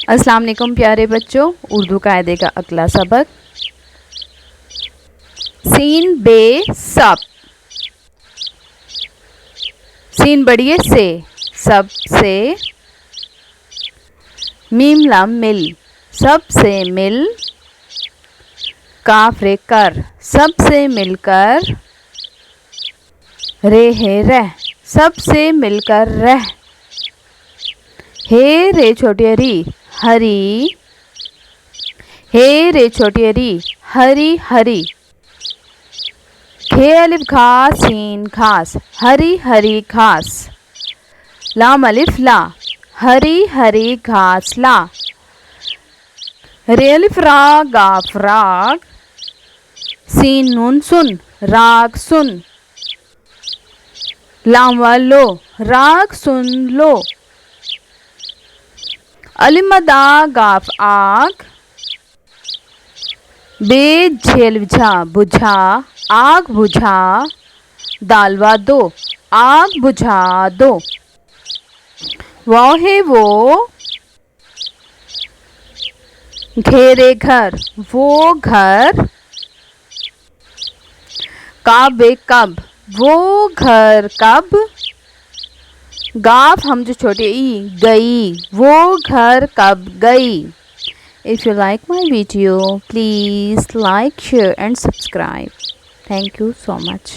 अस्सलाम वालेकुम प्यारे बच्चों, उर्दू कायदे का अगला सबक सीन बे सब। सीन बढ़िए से, सब से, मीम लाम मिल, सब से मिल, काफ रे कर, सब से मिलकर, रे है रह, सब से मिलकर रह, हे रे छोटी री हरी, हे रे छोटी री हरी हरी, खे अलिफ घास सीन घास, हरी हरी घास, लाम अलिफ ला, हरी हरी घास ला, रे अलिफ राग गाफ राग, सीन नून सुन राग सुन, लाम वाल लो राग सुन लो, अलिफ मदा गाफ आग, बे झेल झा बुझा आग बुझा, दालवा दो आग बुझा दो, वो है वो, घेरे घर वो घर, काबे कब वो घर कब, गाफ हम जो छोटे ई गई वो घर कब गई। If you like my video, please like, share and subscribe. Thank you so much.